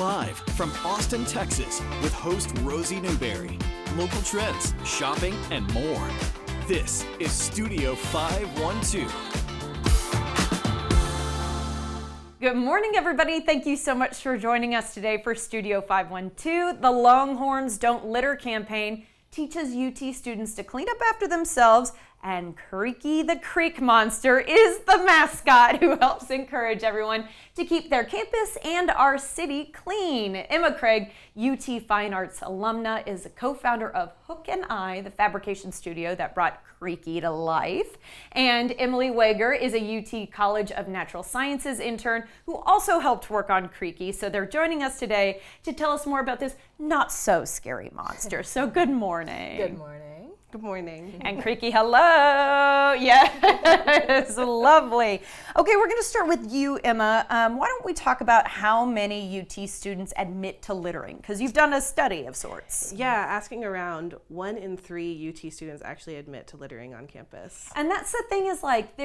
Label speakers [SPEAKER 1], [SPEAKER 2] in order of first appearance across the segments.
[SPEAKER 1] Live from Austin, Texas, with host Rosie Newberry. Local trends, shopping, and more. This is Studio 512.
[SPEAKER 2] Good morning, everybody. Thank you so much for joining us today for Studio 512. The Longhorns Don't Litter campaign teaches UT students to clean up after themselves, and Creaky the Creek Monster is the mascot who helps encourage everyone to keep their campus and our city clean. Emma Craig, UT Fine Arts alumna, is a co-founder of Hook and Eye, the fabrication studio that brought Creaky to life. And Emily Wager is a UT College of Natural Sciences intern who also helped work on Creaky. So they're joining us today to tell us more about this not so scary monster. So good morning.
[SPEAKER 3] Good morning.
[SPEAKER 4] Good morning.
[SPEAKER 2] And Creaky, hello. Yes, lovely. Okay, we're going to start with you, Emma. Why don't we talk about how many UT students admit to littering? Because you've done a study of sorts.
[SPEAKER 4] Yeah, asking around, 1 in 3 UT students actually admit to littering on campus.
[SPEAKER 2] And that's the thing is like,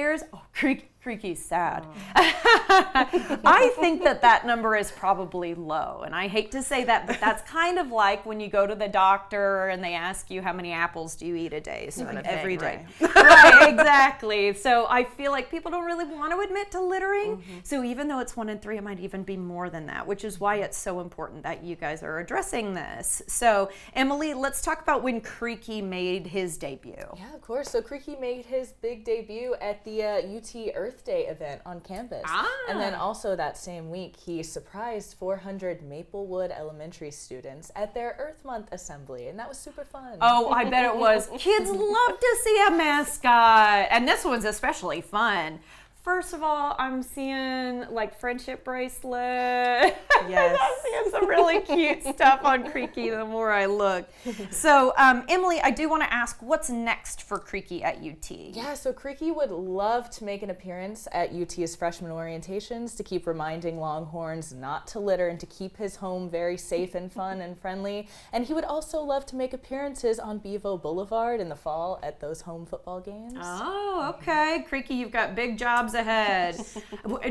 [SPEAKER 2] Creaky's sad. I think that number is probably low. And I hate to say that, but that's kind of like when you go to the doctor and they ask you how many apples do you eat a day, sort of
[SPEAKER 4] every
[SPEAKER 2] thing,
[SPEAKER 4] day.
[SPEAKER 2] Right? Right, exactly. So I feel like people don't really want to admit to littering.
[SPEAKER 4] Mm-hmm.
[SPEAKER 2] So even though it's 1 in 3, it might even be more than that, which is why it's so important that you guys are addressing this. So Emily, let's talk about when Creaky made his debut.
[SPEAKER 3] Yeah, of course. So Creaky made his big debut at the UT Earth Day event on campus. And then also that same week, he surprised 400 Maplewood Elementary students at their Earth Month assembly. And that was super fun.
[SPEAKER 2] Oh, I bet it was. Kids love to see a mascot. And this one's especially fun. First of all, I'm seeing like friendship bracelet.
[SPEAKER 4] Yes.
[SPEAKER 2] I'm seeing some really cute stuff on Creaky the more I look. So, Emily, I do want to ask, what's next for Creaky at UT?
[SPEAKER 3] Yeah, so Creaky would love to make an appearance at UT's freshman orientations to keep reminding Longhorns not to litter and to keep his home very safe and fun and friendly. And he would also love to make appearances on Bevo Boulevard in the fall at those home football games.
[SPEAKER 2] Oh, okay. Creaky, you've got big jobs ahead.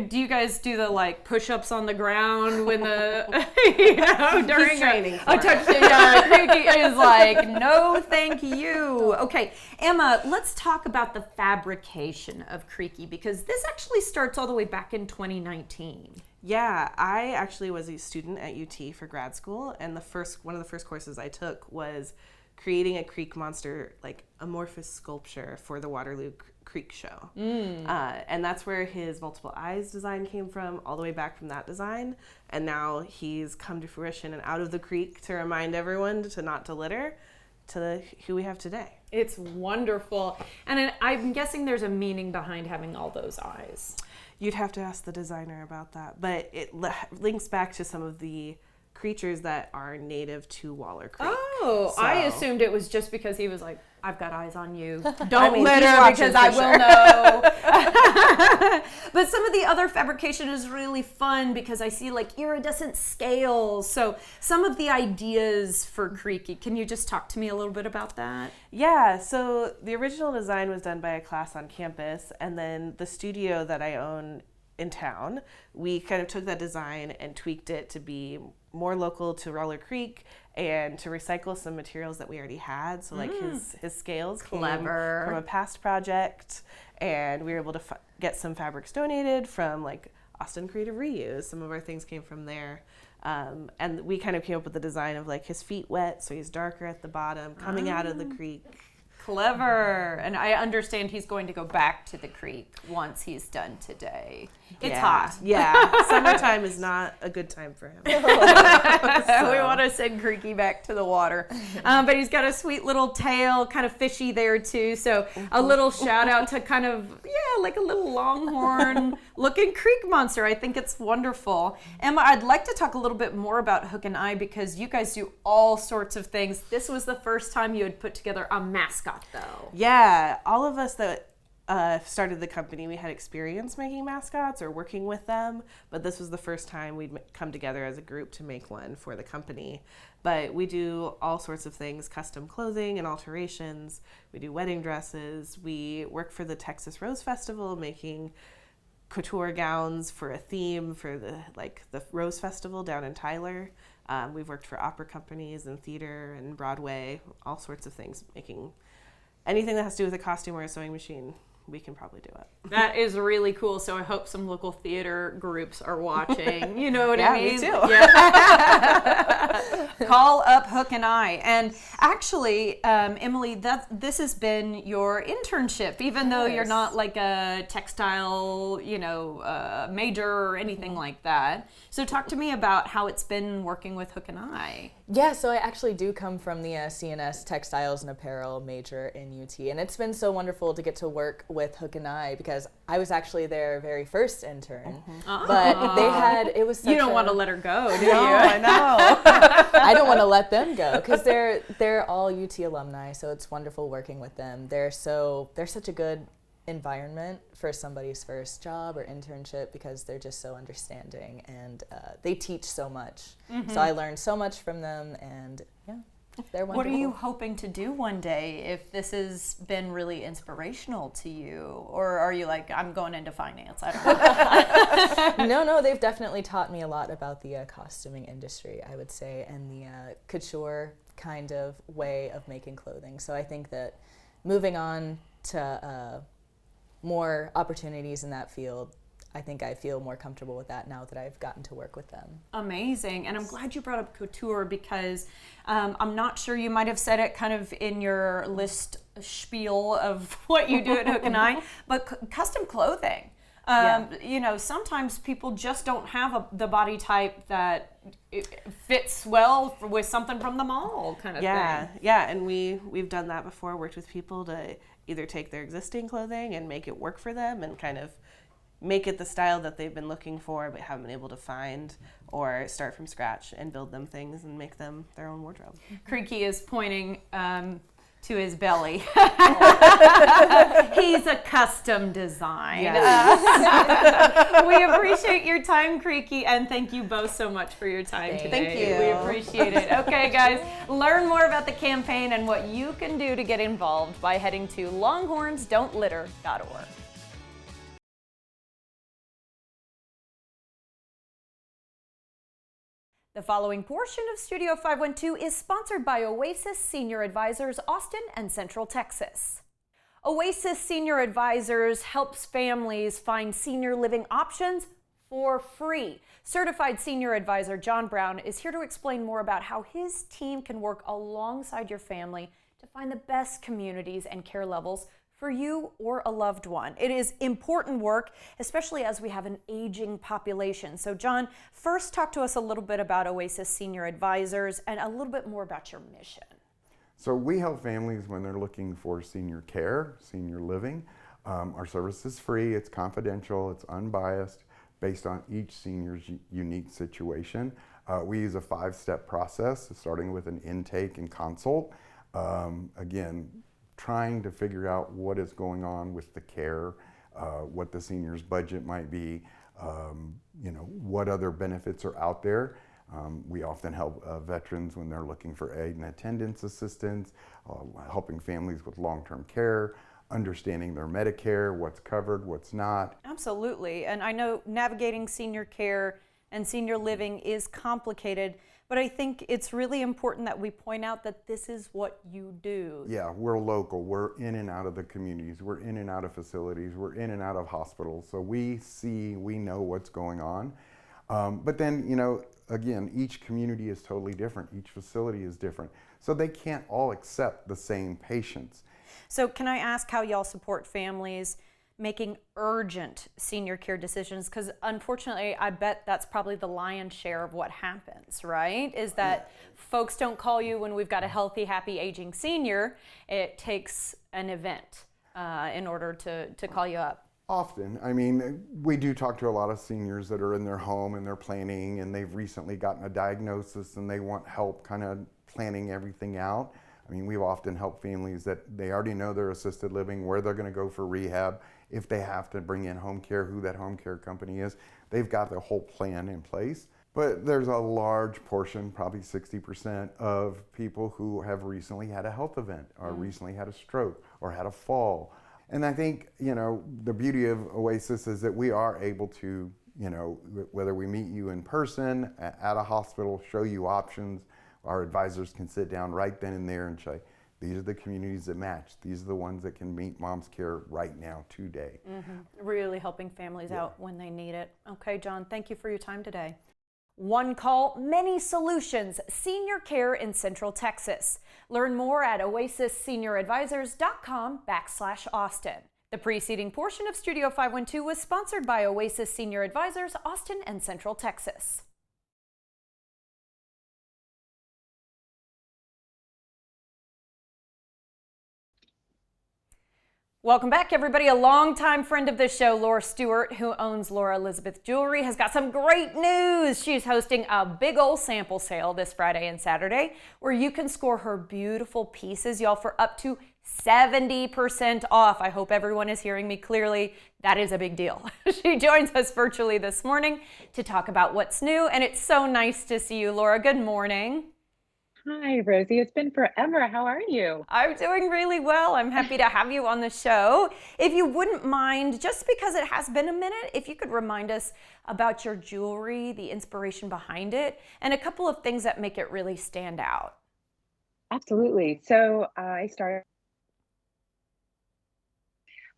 [SPEAKER 2] Do you guys do the like push-ups on the ground when the during
[SPEAKER 4] He's training for
[SPEAKER 2] a touchdown? Yeah, Creaky is like, no, thank you. Okay, Emma, let's talk about the fabrication of Creaky because this actually starts all the way back in 2019.
[SPEAKER 4] Yeah, I actually was a student at UT for grad school, and one of the first courses I took was creating a creek monster, like amorphous sculpture for the Waterloo Creek show. And that's where his multiple eyes design came from, all the way back from that design. And now he's come to fruition and out of the creek to remind everyone to not to litter to who we have today.
[SPEAKER 2] It's wonderful. And I'm guessing there's a meaning behind having all those eyes.
[SPEAKER 4] You'd have to ask the designer about that, but it links back to some of the creatures that are native to Waller Creek.
[SPEAKER 2] Oh,
[SPEAKER 4] So-
[SPEAKER 2] I assumed it was just because he was like, I've got eyes on you. Don't
[SPEAKER 4] I mean,
[SPEAKER 2] litter
[SPEAKER 4] he's watching
[SPEAKER 2] because
[SPEAKER 4] for
[SPEAKER 2] I
[SPEAKER 4] sure.
[SPEAKER 2] will know. But some of the other fabrication is really fun because I see like iridescent scales. So some of the ideas for Creaky, can you just talk to me a little bit about that?
[SPEAKER 4] Yeah, so the original design was done by a class on campus, and then the studio that I own in town, we kind of took that design and tweaked it to be more local to Waller Creek and to recycle some materials that we already had. So like his scales
[SPEAKER 2] Clever.
[SPEAKER 4] came from a past project, and we were able to get some fabrics donated from like Austin Creative Reuse. Some of our things came from there. And we kind of came up with the design of like his feet wet, so he's darker at the bottom, coming out of the creek.
[SPEAKER 2] Clever. And I understand he's going to go back to the creek once he's done today. It's
[SPEAKER 4] Yeah.
[SPEAKER 2] hot.
[SPEAKER 4] Yeah, summertime is not a good time for him.
[SPEAKER 2] We want to send Creaky back to the water. But he's got a sweet little tail, kind of fishy there too. So a little shout out to kind of, like a little longhorn looking creek monster. I think it's wonderful. Emma, I'd like to talk a little bit more about Hook and Eye because you guys do all sorts of things. This was the first time you had put together a mascot though.
[SPEAKER 4] Yeah, all of us that started the company, we had experience making mascots or working with them, but this was the first time we'd come together as a group to make one for the company. But we do all sorts of things, custom clothing and alterations. We do wedding dresses. We work for the Texas Rose Festival, making couture gowns for a theme for the Rose Festival down in Tyler. We've worked for opera companies and theater and Broadway, all sorts of things, making anything that has to do with a costume or a sewing machine. We can probably do it.
[SPEAKER 2] That is really cool. So I hope some local theater groups are watching. You know what I mean?
[SPEAKER 4] Me too.
[SPEAKER 2] Yeah. Call up Hook and Eye. And actually, Emily, this has been your internship, even though you're not like a textile, major or anything like that. So talk to me about how it's been working with Hook and Eye.
[SPEAKER 3] Yeah, so I actually do come from the CNS Textiles and Apparel major in UT, and it's been so wonderful to get to work with Hook and Eye because I was actually their very first intern. But it was such
[SPEAKER 2] You don't want to let her go, do
[SPEAKER 4] No,
[SPEAKER 2] you?
[SPEAKER 4] I know.
[SPEAKER 3] I don't want to let them go because they're all UT alumni, so it's wonderful working with them. They're such a good environment for somebody's first job or internship because they're just so understanding and they teach so much. So I learned so much from them, and yeah, they're wonderful.
[SPEAKER 2] What are you hoping to do one day if this has been really inspirational to you? Or are you like, I'm going into finance? I don't know.
[SPEAKER 3] No, they've definitely taught me a lot about the costuming industry, I would say, and the couture kind of way of making clothing. So I think that moving on to more opportunities in that field, I think I feel more comfortable with that now that I've gotten to work with them.
[SPEAKER 2] Amazing. And I'm glad you brought up couture because I'm not sure, you might have said it kind of in your list spiel of what you do at Hook and Eye, but custom clothing. Sometimes people just don't have the body type that it fits well with something from the mall kind of thing.
[SPEAKER 4] Yeah, and we've done that before, worked with people to either take their existing clothing and make it work for them and kind of make it the style that they've been looking for but haven't been able to find, or start from scratch and build them things and make them their own wardrobe.
[SPEAKER 2] Creaky is pointing to his belly. He's a custom design.
[SPEAKER 4] Yes.
[SPEAKER 2] We appreciate your time, Creaky, and thank you both so much for your time today.
[SPEAKER 4] Thank you.
[SPEAKER 2] We appreciate it. Okay, guys, learn more about the campaign and what you can do to get involved by heading to longhornsdon'tlitter.org. The following portion of Studio 512 is sponsored by Oasis Senior Advisors, Austin and Central Texas. Oasis Senior Advisors helps families find senior living options for free. Certified Senior Advisor John Brown is here to explain more about how his team can work alongside your family to find the best communities and care levels for you or a loved one. It is important work, especially as we have an aging population. So John, first talk to us a little bit about Oasis Senior Advisors and a little bit more about your mission.
[SPEAKER 5] So we help families when they're looking for senior care, senior living. Our service is free, it's confidential, it's unbiased, based on each senior's unique situation. We use a 5-step process, starting with an intake and consult. Again, trying to figure out what is going on with the care, what the senior's budget might be, what other benefits are out there. We often help veterans when they're looking for aid and attendance assistance, helping families with long-term care, understanding their Medicare, what's covered, what's not.
[SPEAKER 2] Absolutely, and I know navigating senior care and senior living is complicated, but I think it's really important that we point out that this is what you do.
[SPEAKER 5] Yeah, we're local. We're in and out of the communities. We're in and out of facilities. We're in and out of hospitals. So we know what's going on. But then, again, each community is totally different. Each facility is different. So they can't all accept the same patients.
[SPEAKER 2] So can I ask how y'all support families making urgent senior care decisions? Because unfortunately, I bet that's probably the lion's share of what happens, right? Is that folks don't call you when we've got a healthy, happy, aging senior. It takes an event in order to call you up.
[SPEAKER 5] Often. I mean, we do talk to a lot of seniors that are in their home and they're planning and they've recently gotten a diagnosis and they want help kind of planning everything out. I mean, we've often helped families that they already know their assisted living, where they're going to go for rehab, if they have to bring in home care, who that home care company is. They've got the whole plan in place. But there's a large portion, probably 60% of people who have recently had a health event or recently had a stroke or had a fall. And I think, the beauty of Oasis is that we are able to, whether we meet you in person, at a hospital, show you options. Our advisors can sit down right then and there and say, these are the communities that match. These are the ones that can meet mom's care right now, today.
[SPEAKER 2] Really helping families out when they need it. Okay, John, thank you for your time today. One call, many solutions. Senior care in Central Texas. Learn more at oasisssenioradvisors.com/Austin. The preceding portion of Studio 512 was sponsored by Oasis Senior Advisors, Austin and Central Texas. Welcome back, everybody. A longtime friend of the show, Laura Stewart, who owns Laura Elizabeth Jewelry, has got some great news. She's hosting a big old sample sale this Friday and Saturday where you can score her beautiful pieces, y'all, for up to 70% off. I hope everyone is hearing me clearly. That is a big deal. She joins us virtually this morning to talk about what's new, and it's so nice to see you, Laura. Good morning.
[SPEAKER 6] Hi, Rosie. It's been forever. How are you?
[SPEAKER 2] I'm doing really well. I'm happy to have you on the show. If you wouldn't mind, just because it has been a minute, if you could remind us about your jewelry, the inspiration behind it, and a couple of things that make it really stand out.
[SPEAKER 6] Absolutely. So I started,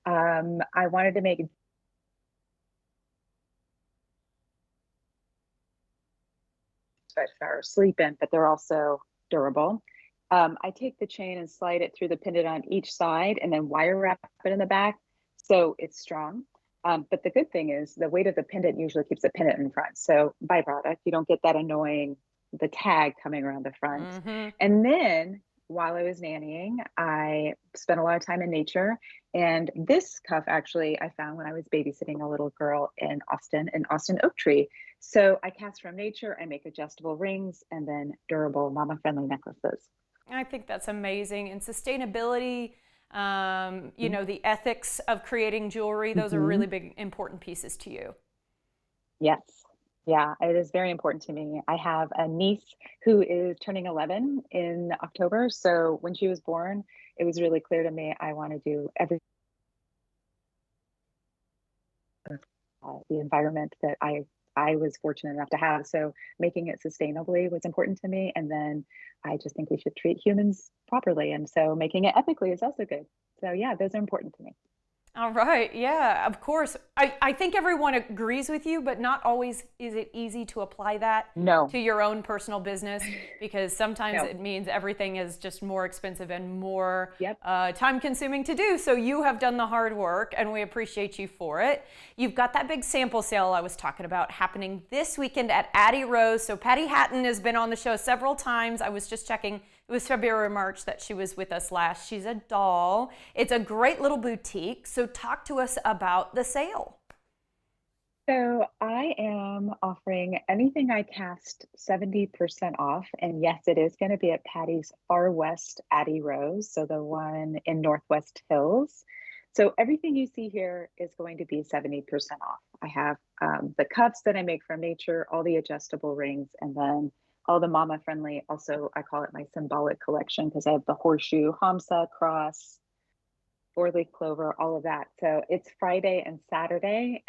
[SPEAKER 6] I wanted to make are sleep-in, but they're also durable. I take the chain and slide it through the pendant on each side and then wire wrap it in the back so it's strong. But the good thing is the weight of the pendant usually keeps the pendant in front. So byproduct, you don't get that annoying, the tag coming around the front. And then while I was nannying, I spent a lot of time in nature. And this cuff actually I found when I was babysitting a little girl in Austin Oak Tree. So I cast from nature, I make adjustable rings and then durable mama-friendly necklaces.
[SPEAKER 2] I think that's amazing. And sustainability, the ethics of creating jewelry, those are really big, important pieces to you.
[SPEAKER 6] Yes. Yeah, it is very important to me. I have a niece who is turning 11 in October. So when she was born, it was really clear to me I want to do everything. The environment that I was fortunate enough to have. So making it sustainably was important to me. And then I just think we should treat humans properly. And so making it ethically is also good. So yeah, those are important to me.
[SPEAKER 2] All right. Yeah, of course. I think everyone agrees with you, but not always is it easy to apply that to your own personal business, because sometimes it means everything is just more expensive and more time consuming to do. So you have done the hard work and we appreciate you for it. You've got that big sample sale I was talking about happening this weekend at Addie Rose. So Patty Hatton has been on the show several times. I was just checking. It was February or March that she was with us last. She's a doll. It's a great little boutique. So talk to us about the sale.
[SPEAKER 6] So I am offering anything I cast 70% off. And yes, it is going to be at Patty's Far West Addie Rose, so the one in Northwest Hills. So everything you see here is going to be 70% off. I have the cuffs that I make from nature, all the adjustable rings, and then all the mama friendly. Also, I call it my symbolic collection because I have the horseshoe, Hamsa, cross, four-leaf clover, all of that. So it's Friday and Saturday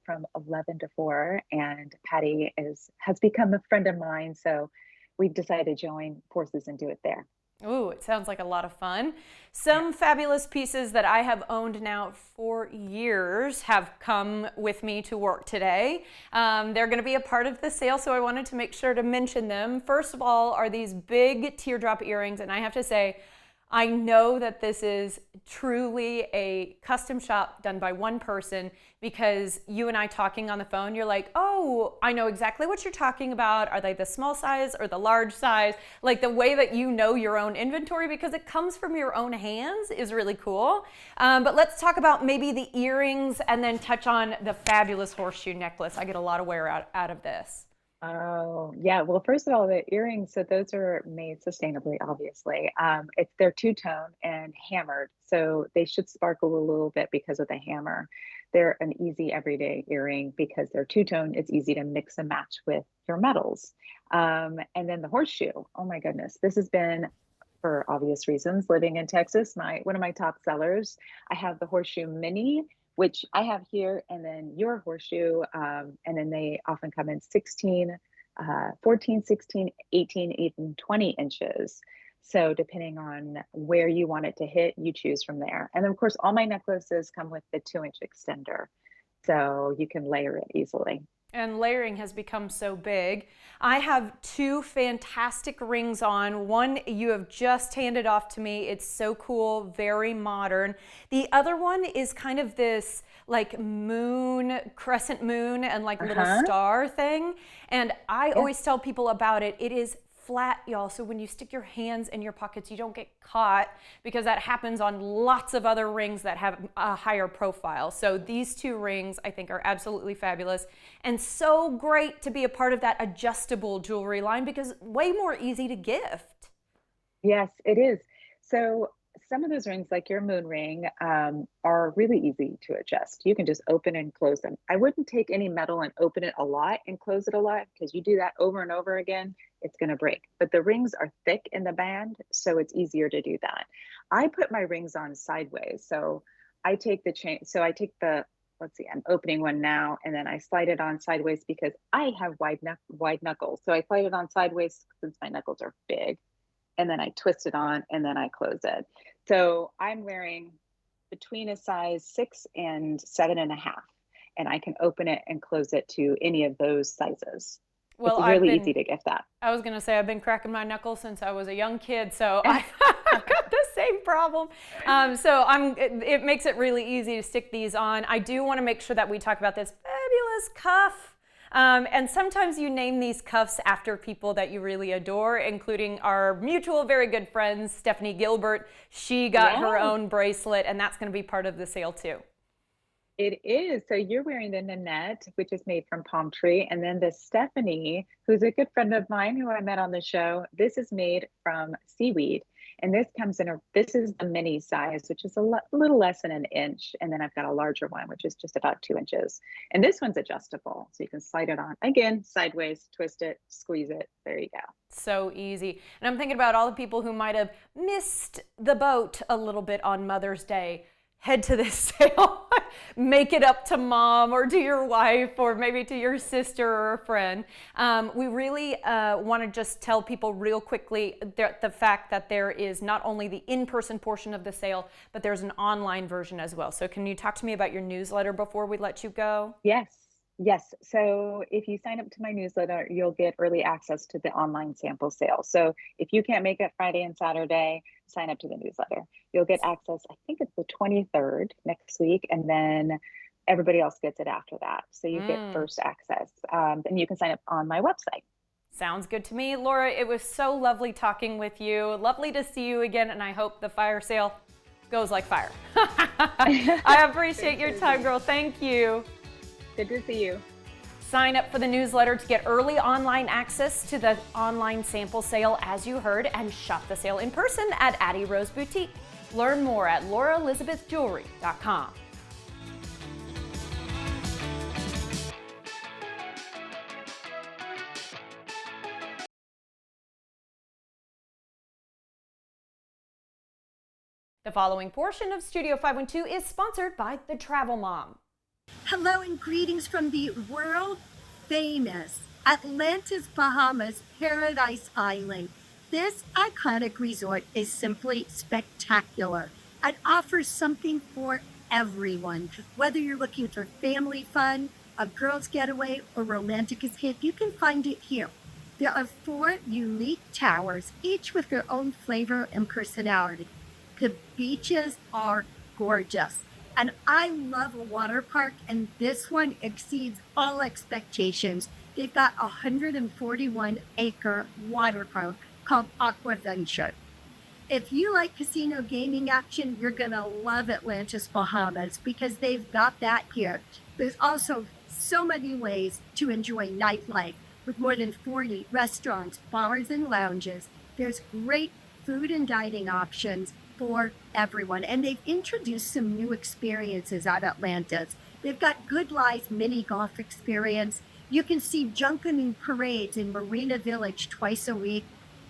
[SPEAKER 6] from 11 to 4. And Patty has become a friend of mine. So we've decided to join forces and do it there.
[SPEAKER 2] Ooh, it sounds like a lot of fun. Some fabulous pieces that I have owned now for years have come with me to work today. They're going to be a part of the sale, so I wanted to make sure to mention them. First of all are these big teardrop earrings, and I have to say, I know that this is truly a custom shop done by one person, because you and I talking on the phone, you're like, oh, I know exactly what you're talking about. Are they the small size or the large size? Like the way that you know your own inventory because it comes from your own hands is really cool. But let's talk about maybe the earrings and then touch on the fabulous horseshoe necklace. I get a lot of wear out of this.
[SPEAKER 6] Oh, yeah. Well, first of all, the earrings, so those are made sustainably, obviously. They're two-tone and hammered, so they should sparkle a little bit because of the hammer. They're an easy everyday earring because they're two-tone. It's easy to mix and match with your metals. And then the horseshoe, oh my goodness, this has been for obvious reasons. Living in Texas, one of my top sellers, I have the Horseshoe Mini, which I have here, and then your Horseshoe, and then they often come in 16, 14, 16, 18, even 20 inches. So depending on where you want it to hit, you choose from there. And then of course, all my necklaces come with the 2-inch extender, so you can layer it easily.
[SPEAKER 2] And layering has become so big. I have 2 fantastic rings on. One you have just handed off to me. It's so cool, very modern. The other one is kind of this like moon, crescent moon and like little star thing. And I always tell people about it. It is flat, y'all, so when you stick your hands in your pockets, you don't get caught, because that happens on lots of other rings that have a higher profile. So these 2 rings I think are absolutely fabulous, and so great to be a part of that adjustable jewelry line, because way more easy to gift.
[SPEAKER 6] Yes, it is. So some of those rings, like your moon ring, are really easy to adjust. You can just open and close them. I wouldn't take any metal and open it a lot and close it a lot, because you do that over and over again, it's going to break. But the rings are thick in the band, so it's easier to do that. I put my rings on sideways. So I take the chain, so I take the, let's see, I'm opening one now, and then I slide it on sideways because I have wide knuckles. So I slide it on sideways since my knuckles are big, and then I twist it on, and then I close it. So I'm wearing between a size 6 and 7.5, and I can open it and close it to any of those sizes.
[SPEAKER 2] Well,
[SPEAKER 6] it's really easy to gift that.
[SPEAKER 2] I was going to say, I've been cracking my knuckles since I was a young kid, so I've got the same problem. It makes it really easy to stick these on. I do want to make sure that we talk about this fabulous cuff. And sometimes you name these cuffs after people that you really adore, including our mutual very good friend, Stephanie Gilbert. She got her own bracelet, and that's going to be part of the sale too.
[SPEAKER 6] It is. So you're wearing the Nanette, which is made from palm tree. And then the Stephanie, who's a good friend of mine who I met on the show, this is made from seaweed. And this comes in this is the mini size, which is a little less than 1 inch. And then I've got a larger one, which is just about 2 inches. And this one's adjustable. So you can slide it on again, sideways, twist it, squeeze it. There you go.
[SPEAKER 2] So easy. And I'm thinking about all the people who might have missed the boat a little bit on Mother's Day. Head to this sale, make it up to mom or to your wife or maybe to your sister or a friend. We really want to just tell people real quickly the fact that there is not only the in-person portion of the sale, but there's an online version as well. So can you talk to me about your newsletter before we let you go?
[SPEAKER 6] Yes. So if you sign up to my newsletter, you'll get early access to the online sample sale. So if you can't make it Friday and Saturday, sign up to the newsletter. You'll get access, I think it's the 23rd next week, and then everybody else gets it after that. So you get first access. And you can sign up on my website.
[SPEAKER 2] Sounds good to me. Laura, it was so lovely talking with you. Lovely to see you again, and I hope the fire sale goes like fire. I appreciate your time, girl. Thank you.
[SPEAKER 6] Good to see you.
[SPEAKER 2] Sign up for the newsletter to get early online access to the online sample sale, as you heard, and shop the sale in person at Addie Rose Boutique. Learn more at lauraelizabethjewelry.com. The following portion of Studio 512 is sponsored by The Travel Mom.
[SPEAKER 7] Hello and greetings from the world famous Atlantis, Bahamas, Paradise Island. This iconic resort is simply spectacular and offers something for everyone. Whether you're looking for family fun, a girl's getaway, or romantic escape, you can find it here. There are 4 unique towers, each with their own flavor and personality. The beaches are gorgeous. And I love a water park, and this one exceeds all expectations. They've got a 141-acre water park called Aquaventure. If you like casino gaming action, you're going to love Atlantis, Bahamas, because they've got that here. There's also so many ways to enjoy nightlife with more than 40 restaurants, bars, and lounges. There's great food and dining options for everyone. And they've introduced some new experiences at Atlantis. They've got Good Lies mini golf experience. You can see Junkanoo parades in Marina Village twice a week.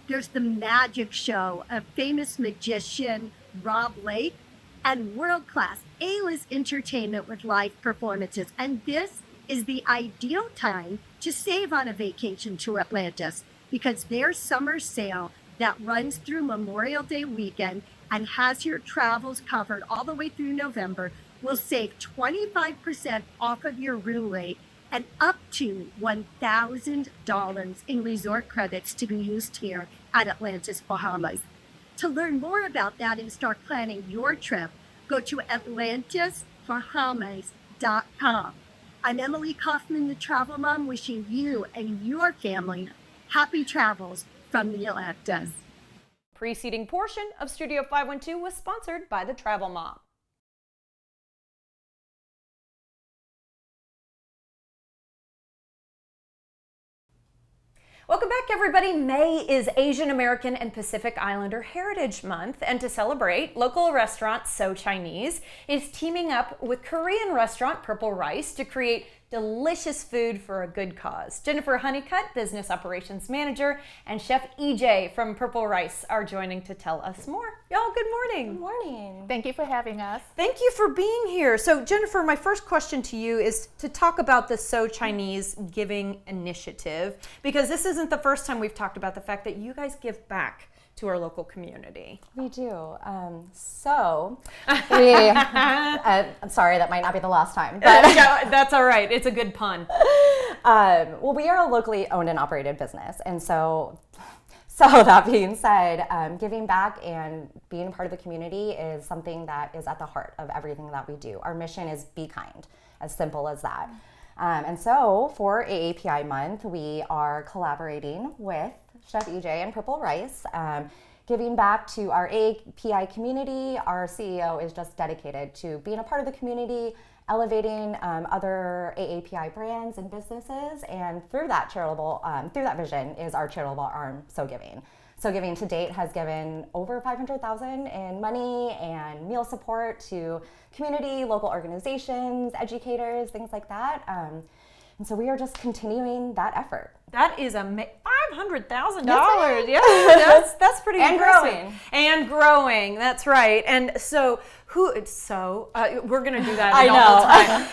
[SPEAKER 7] There's the magic show of famous magician Rob Lake and world-class A-list entertainment with live performances. And this is the ideal time to save on a vacation to Atlantis because their summer sale that runs through Memorial Day weekend and has your travels covered all the way through November will save 25% off of your room rate and up to $1,000 in resort credits to be used here at Atlantis, Bahamas. To learn more about that and start planning your trip, go to atlantisbahamas.com. I'm Emily Kaufman, the Travel Mom, wishing you and your family happy travels from the Atlantis.
[SPEAKER 2] Preceding portion of Studio 512 was sponsored by the Travel Mom. Welcome back, everybody. May is Asian American and Pacific Islander Heritage Month, and to celebrate, local restaurant So Chinese is teaming up with Korean restaurant Purple Rice to create delicious food for a good cause. Jennifer Honeycutt, Business Operations Manager, and Chef EJ from Purple Rice are joining to tell us more. Y'all, good morning.
[SPEAKER 8] Good morning.
[SPEAKER 9] Thank you for having us.
[SPEAKER 2] Thank you for being here. So Jennifer, my first question to you is to talk about the So Chinese Giving Initiative, because this isn't the first time we've talked about the fact that you guys give back to our local community.
[SPEAKER 8] We do. I'm sorry, that might not be the last time. But
[SPEAKER 2] Yeah, that's all right. It's a good pun.
[SPEAKER 8] well, we are a locally owned and operated business. And so that being said, giving back and being part of the community is something that is at the heart of everything that we do. Our mission is be kind, as simple as that. And so for AAPI month, we are collaborating with Chef EJ and Purple Rice, giving back to our AAPI community. Our CEO is just dedicated to being a part of the community, elevating other AAPI brands and businesses, and through that vision is our charitable arm, So Giving. So Giving to date has given over $500,000 in money and meal support to community, local organizations, educators, things like that. And so we are just continuing that effort.
[SPEAKER 2] That is $500,000.
[SPEAKER 8] Yes,
[SPEAKER 2] that's pretty
[SPEAKER 8] and
[SPEAKER 2] impressive.
[SPEAKER 8] growing.
[SPEAKER 2] And growing. That's right. And so we're going to do that
[SPEAKER 8] I
[SPEAKER 2] all the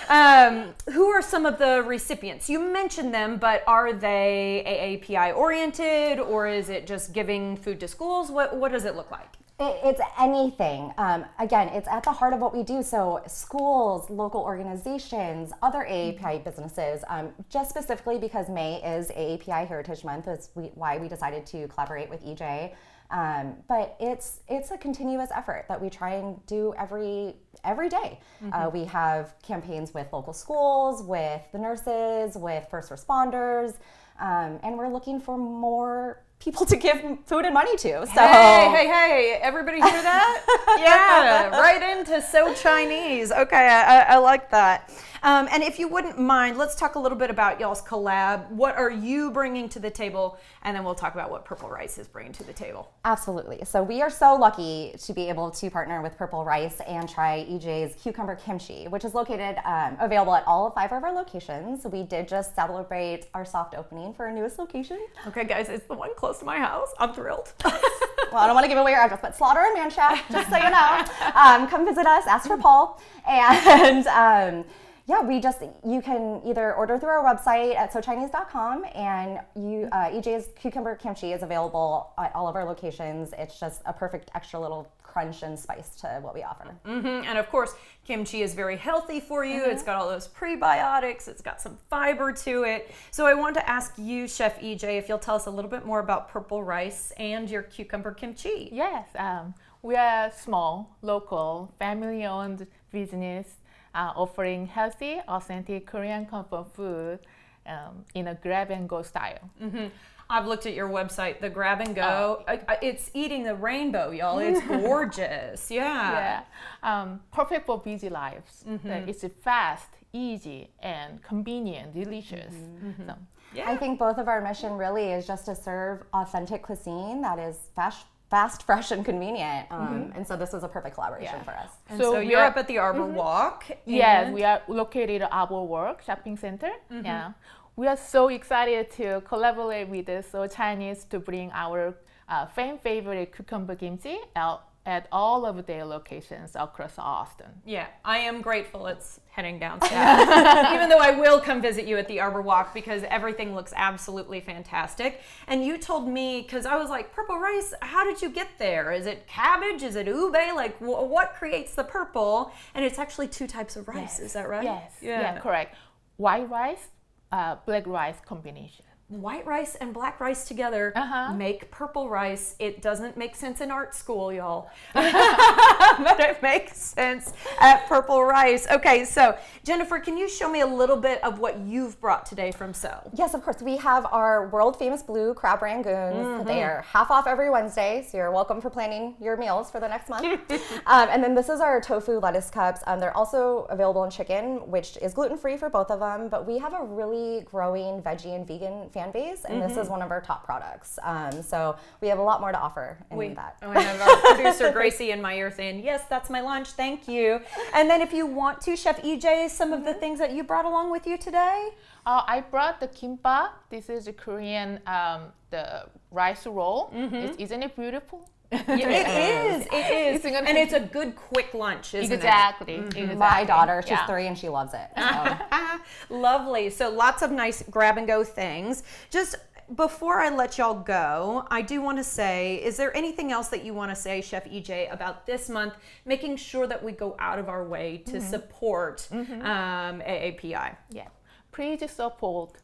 [SPEAKER 2] time. Who are some of the recipients? You mentioned them, but are they AAPI oriented, or is it just giving food to schools? What does it look like?
[SPEAKER 8] It's anything. Again, it's at the heart of what we do. So schools, local organizations, other AAPI businesses, just specifically because May is AAPI Heritage Month, is why we decided to collaborate with EJ. But it's a continuous effort that we try and do every day. We have campaigns with local schools, with the nurses, with first responders, and we're looking for more people to give food and money to. So
[SPEAKER 2] Hey, everybody hear that? Yeah, right into So Chinese. Okay, I like that. And if you wouldn't mind, let's talk a little bit about y'all's collab. What are you bringing to the table? And then we'll talk about what Purple Rice is bringing to the table.
[SPEAKER 8] Absolutely. So we are so lucky to be able to partner with Purple Rice and try EJ's cucumber kimchi, which is located, available at all 5 of our locations. We did just celebrate our soft opening for our newest location.
[SPEAKER 2] Okay, guys, it's the one close to my house. I'm thrilled.
[SPEAKER 8] Well, I don't want to give away your address, but Slaughter and Manchaft, just so you know. Come visit us, ask for Paul. And you can either order through our website at SoChinese.com, and EJ's Cucumber Kimchi is available at all of our locations. It's just a perfect extra little crunch and spice to what we offer.
[SPEAKER 2] And of course, kimchi is very healthy for you. It's got all those prebiotics. It's got some fiber to it. So I want to ask you, Chef EJ, if you'll tell us a little bit more about Purple Rice and your cucumber kimchi.
[SPEAKER 9] Yes, we are a small, local, family-owned business offering healthy, authentic Korean comfort food in a grab-and-go style.
[SPEAKER 2] I've looked at your website, the grab and go. It's eating the rainbow, y'all. It's gorgeous. Yeah.
[SPEAKER 9] Perfect for busy lives. It's fast, easy, and convenient, delicious. So,
[SPEAKER 8] I think both of our mission really is just to serve authentic cuisine that is fast, fresh, and convenient. And so this was a perfect collaboration for us.
[SPEAKER 2] And so you're up at the Arbor Walk.
[SPEAKER 9] Yes, we are located at Arbor Walk Shopping Center. Yeah. We are so excited to collaborate with the So Chinese to bring our fan favorite cucumber kimchi out at all of their locations across Austin.
[SPEAKER 2] Yeah, I am grateful it's heading down south. Even though I will come visit you at the Arbor Walk because everything looks absolutely fantastic. And you told me, because I was like, purple rice, how did you get there? Is it cabbage? Is it ube? Like, what creates the purple? And it's actually 2 types of rice, is that right?
[SPEAKER 9] Yes,
[SPEAKER 2] Yeah.
[SPEAKER 9] yeah, correct. White rice, black rice combination.
[SPEAKER 2] White rice and black rice together make purple rice. It doesn't make sense in art school, y'all. But it makes sense at Purple Rice. Okay, so Jennifer, can you show me a little bit of what you've brought today from So?
[SPEAKER 8] Yes, of course. We have our world famous blue crab rangoons. They are half off every Wednesday, so you're welcome for planning your meals for the next month. And then this is our tofu lettuce cups. They're also available in chicken, which is gluten-free for both of them, but we have a really growing veggie and vegan fan base, and this is one of our top products. So we have a lot more to offer in that.
[SPEAKER 2] I have our producer Gracie in my ear saying, yes, that's my lunch, thank you. And then if you want to, Chef EJ, some of the things that you brought along with you today?
[SPEAKER 9] I brought the kimbap. This is a Korean the rice roll. Isn't it beautiful?
[SPEAKER 2] It is. And it's a good quick lunch, isn't
[SPEAKER 9] exactly.
[SPEAKER 2] it?
[SPEAKER 9] Exactly.
[SPEAKER 8] My daughter, she's 3 and she loves it. So.
[SPEAKER 2] Lovely. So lots of nice grab and go things. Just before I let y'all go, I do want to say, is there anything else that you want to say, Chef EJ, about this month, making sure that we go out of our way to support AAPI?
[SPEAKER 9] Yeah. Please support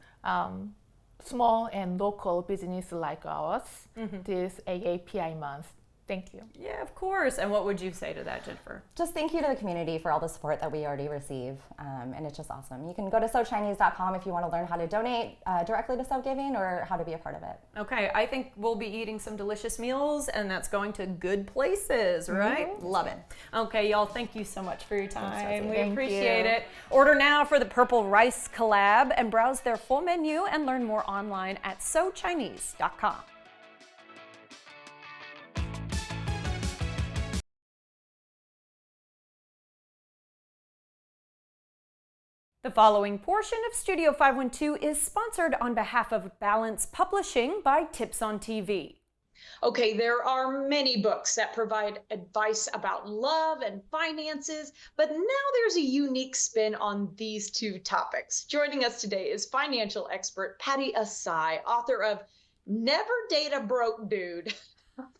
[SPEAKER 9] small and local business like ours this AAPI month. Thank you.
[SPEAKER 2] Yeah, of course. And what would you say to that, Jennifer?
[SPEAKER 8] Just thank you to the community for all the support that we already receive, and it's just awesome. You can go to SoChinese.com if you want to learn how to donate directly to So Giving or how to be a part of it.
[SPEAKER 2] Okay, I think we'll be eating some delicious meals, and that's going to good places, right? Love it. Okay, y'all, thank you so much for your time. We appreciate it. Order now for the Purple Rice collab and browse their full menu and learn more online at SoChinese.com. The following portion of Studio 512 is sponsored on behalf of Balance Publishing by Tips on TV.
[SPEAKER 10] Okay, there are many books that provide advice about love and finances, but now there's a unique spin on these 2 topics. Joining us today is financial expert Patty Asai, author of Never Date a Broke Dude.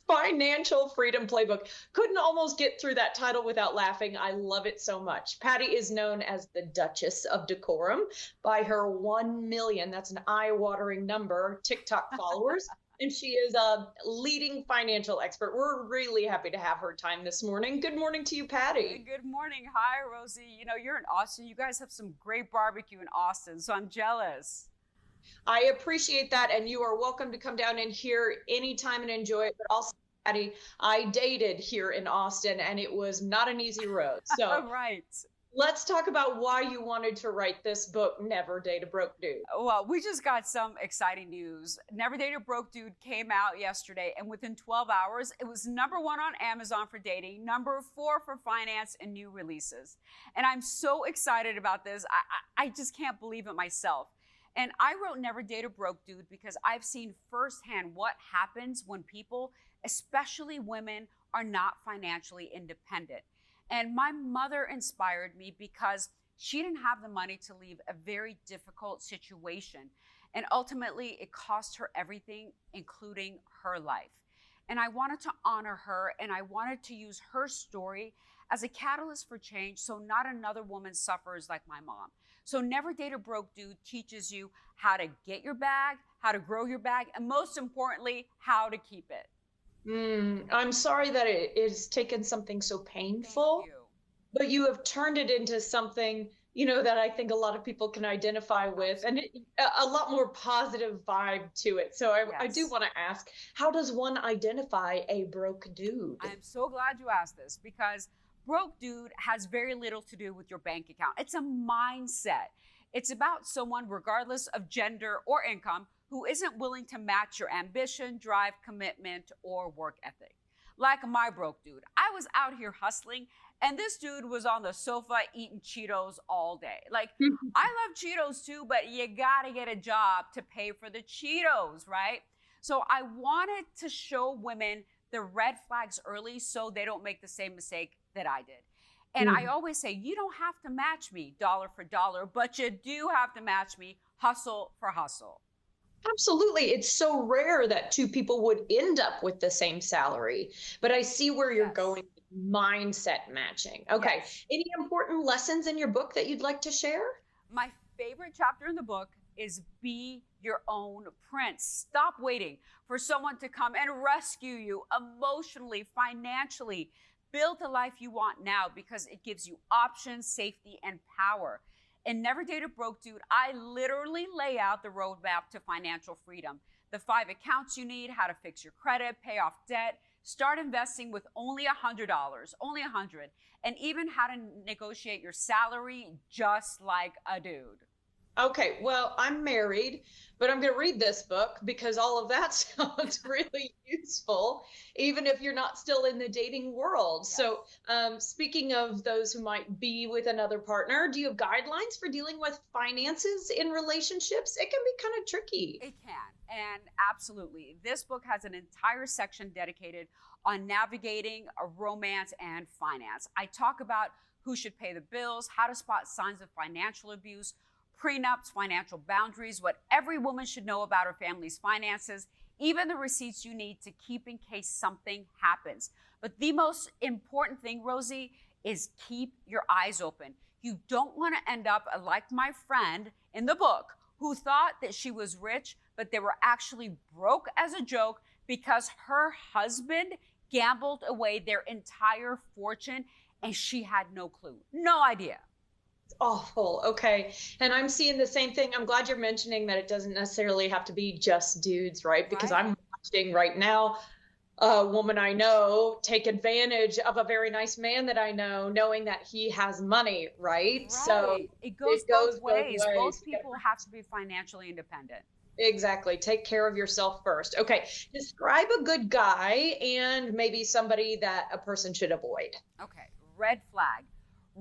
[SPEAKER 10] Financial Freedom Playbook. Couldn't almost get through that title without laughing. I love it so much. Patty is known as the Duchess of Decorum by her 1 million, that's an eye-watering number, TikTok followers. And she is a leading financial expert. We're really happy to have her time this morning. Good morning to you, Patty.
[SPEAKER 11] Good morning. Hi, Rosie. You know, you're in Austin. You guys have some great barbecue in Austin, so I'm jealous.
[SPEAKER 10] I appreciate that, and you are welcome to come down in here anytime and enjoy it. But also, Patty, I dated here in Austin, and it was not an easy road. So
[SPEAKER 11] right.
[SPEAKER 10] Let's talk about why you wanted to write this book, Never Date a Broke Dude.
[SPEAKER 11] Well, we just got some exciting news. Never Date a Broke Dude came out yesterday, and within 12 hours, it was #1 on Amazon for dating, #4 for finance and new releases. And I'm so excited about this. I just can't believe it myself. And I wrote Never Date a Broke Dude because I've seen firsthand what happens when people, especially women, are not financially independent. And my mother inspired me because she didn't have the money to leave a very difficult situation. And ultimately, it cost her everything, including her life. And I wanted to honor her, and I wanted to use her story as a catalyst for change so not another woman suffers like my mom. So Never Date a Broke Dude teaches you how to get your bag, how to grow your bag, and most importantly, how to keep it.
[SPEAKER 10] I'm sorry that it has taken something so painful, but you have turned it into something, you know, that I think a lot of people can identify with, and a lot more positive vibe to it. So I do want to ask, how does one identify a broke dude?
[SPEAKER 11] I'm so glad you asked this because broke dude has very little to do with your bank account. It's a mindset. It's about someone, regardless of gender or income, who isn't willing to match your ambition, drive, commitment, or work ethic. like my broke dude. I was out here hustling, and this dude was on the sofa eating Cheetos all day. Like, I love Cheetos too, but you gotta get a job to pay for the Cheetos, right? So I wanted to show women the red flags early so they don't make the same mistake that I did. And I always say, you don't have to match me dollar for dollar, but you do have to match me hustle for hustle.
[SPEAKER 10] Absolutely. It's so rare that two people would end up with the same salary, but I see where you're going with mindset matching. Okay. Any important lessons in your book that you'd like to share?
[SPEAKER 11] My favorite chapter in the book is be your own prince. Stop waiting for someone to come and rescue you emotionally, financially. Build the life you want now because it gives you options, safety, and power. In Never Date a Broke Dude, I literally lay out the roadmap to financial freedom. The 5 accounts you need, how to fix your credit, pay off debt, start investing with only $100, only $100, and even how to negotiate your salary just like a dude.
[SPEAKER 10] Okay, well, I'm married, but I'm going to read this book because all of that sounds really useful, even if you're not still in the dating world. So speaking of those who might be with another partner, do you have guidelines for dealing with finances in relationships? It can be kind of tricky.
[SPEAKER 11] It can, and absolutely. This book has an entire section dedicated on navigating a romance and finance. I talk about who should pay the bills, how to spot signs of financial abuse, prenups, financial boundaries, what every woman should know about her family's finances, even the receipts you need to keep in case something happens. But the most important thing, Rosie, is keep your eyes open. You don't want to end up like my friend in the book who thought that she was rich, but they were actually broke as a joke because her husband gambled away their entire fortune and she had no clue, no idea.
[SPEAKER 10] Awful. Okay. And I'm seeing the same thing. I'm glad you're mentioning that it doesn't necessarily have to be just dudes, right? Because I'm watching right now a woman I know take advantage of a very nice man that I know, knowing that he has money, right? So
[SPEAKER 11] it goes both ways. Both people have to be financially independent.
[SPEAKER 10] Exactly. Take care of yourself first. Okay. Describe a good guy and maybe somebody that a person should avoid.
[SPEAKER 11] Okay. Red flag.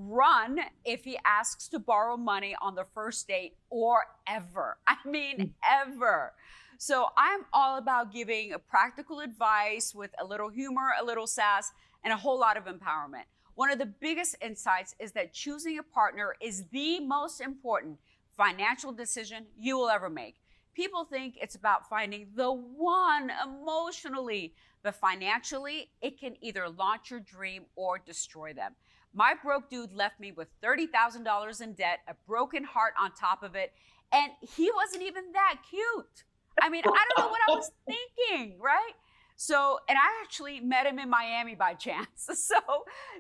[SPEAKER 11] Run if he asks to borrow money on the first date or ever. I mean, ever. So I'm all about giving a practical advice with a little humor, a little sass, and a whole lot of empowerment. One of the biggest insights is that choosing a partner is the most important financial decision you will ever make. People think it's about finding the one emotionally, but financially, it can either launch your dream or destroy them. My broke dude left me with $30,000 in debt, a broken heart on top of it, and he wasn't even that cute. I mean, I don't know what I was thinking, right? So, and I actually met him in Miami by chance. So,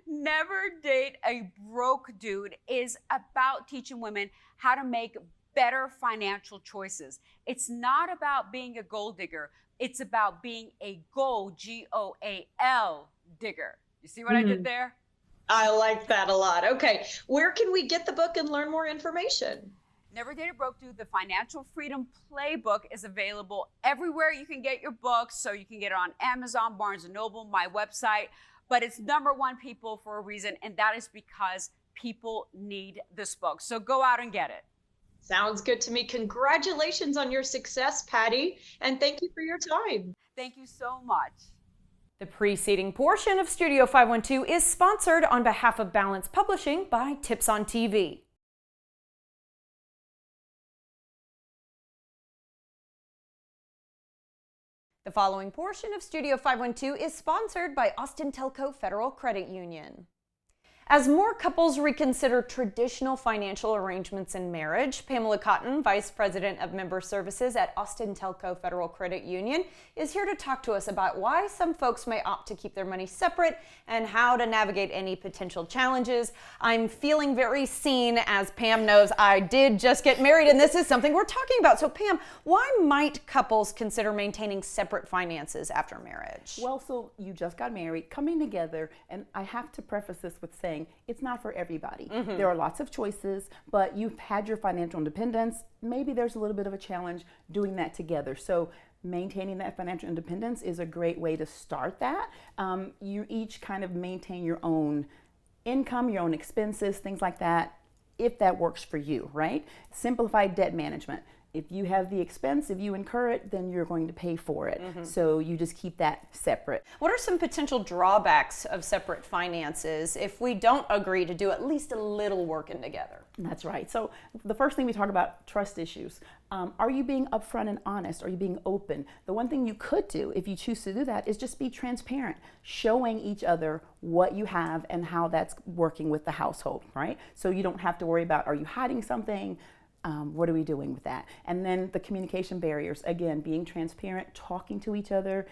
[SPEAKER 11] Never Date a Broke Dude is about teaching women how to make better financial choices. It's not about being a gold digger. It's about being a goal, G-O-A-L digger. You see what I did there?
[SPEAKER 10] I like that a lot. Okay. Where can we get the book and learn more information?
[SPEAKER 11] Never Date a Broke Dude, the Financial Freedom Playbook, is available everywhere you can get your books. So you can get it on Amazon, Barnes & Noble, my website. But it's #1, people, for a reason. And that is because people need this book. So go out and get it.
[SPEAKER 10] Sounds good to me. Congratulations on your success, Patty. And thank you for your time.
[SPEAKER 11] Thank you so much.
[SPEAKER 2] The preceding portion of Studio 512 is sponsored on behalf of Balance Publishing by Tips on TV. The following portion of Studio 512 is sponsored by Austin Telco Federal Credit Union. As more couples reconsider traditional financial arrangements in marriage, Pamela Cotton, Vice President of Member Services at Austin Telco Federal Credit Union, is here to talk to us about why some folks may opt to keep their money separate and how to navigate any potential challenges. I'm feeling very seen. As Pam knows, I did just get married, and this is something we're talking about. So Pam, why might couples consider maintaining separate finances after marriage?
[SPEAKER 12] Well, so you just got married, coming together, and I have to preface this with saying it's not for everybody. There are lots of choices, but you've had your financial independence. Maybe there's a little bit of a challenge doing that together. So maintaining that financial independence is a great way to start that. You each kind of maintain your own income, your own expenses, things like that, if that works for you, right? Simplified debt management. If you have the expense, if you incur it, then you're going to pay for it. So you just keep that separate.
[SPEAKER 2] What are some potential drawbacks of separate finances if we don't agree to do at least a little working together?
[SPEAKER 12] That's right. So the first thing we talk about, trust issues. Are you being upfront and honest? Are you being open? The one thing you could do, if you choose to do that, is just be transparent, showing each other what you have and how that's working with the household, right? So you don't have to worry about, are you hiding something? What are we doing with that? And then the communication barriers, again, being transparent, talking to each other,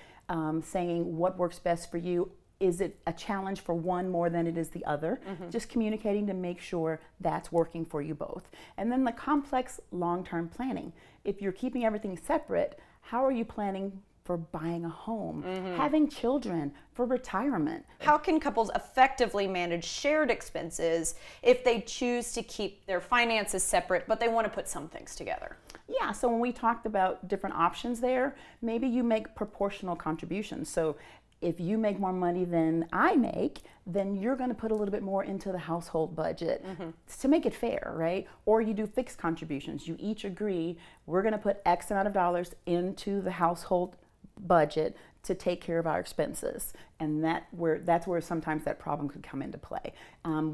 [SPEAKER 12] saying what works best for you. Is it a challenge for one more than it is the other? Just communicating to make sure that's working for you both. And then the complex long-term planning. If you're keeping everything separate, how are you planning for buying a home, having children, for retirement?
[SPEAKER 2] How can couples effectively manage shared expenses if they choose to keep their finances separate, but they want to put some things together?
[SPEAKER 12] Yeah, so when we talked about different options there, maybe you make proportional contributions. So if you make more money than I make, then you're going to put a little bit more into the household budget to make it fair, right? Or you do fixed contributions. You each agree, we're going to put X amount of dollars into the household budget to take care of our expenses, and that's where sometimes that problem could come into play.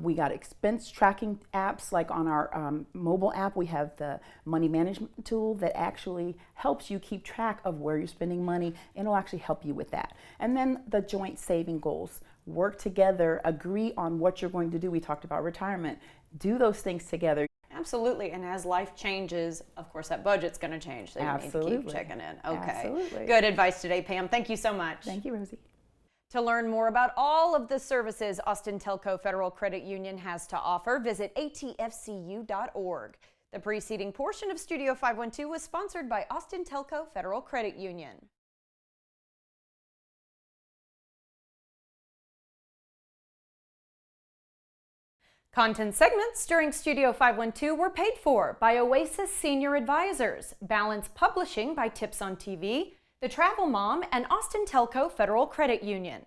[SPEAKER 12] We got expense tracking apps, like on our mobile app we have the money management tool that actually helps you keep track of where you're spending money, and it'll actually help you with that. And then the joint saving goals. Work together, agree on what you're going to do. We talked about retirement. Do those things together.
[SPEAKER 2] Absolutely, and as life changes, of course, that budget's going to change. So you need to keep checking in. Okay.
[SPEAKER 12] Absolutely.
[SPEAKER 2] Good advice today, Pam. Thank you so much.
[SPEAKER 12] Thank you, Rosie.
[SPEAKER 2] To learn more about all of the services Austin Telco Federal Credit Union has to offer, visit atfcu.org. The preceding portion of Studio 512 was sponsored by Austin Telco Federal Credit Union. Content segments during Studio 512 were paid for by Oasis Senior Advisors, Balance Publishing by Tips on TV, The Travel Mom, and Austin Telco Federal Credit Union.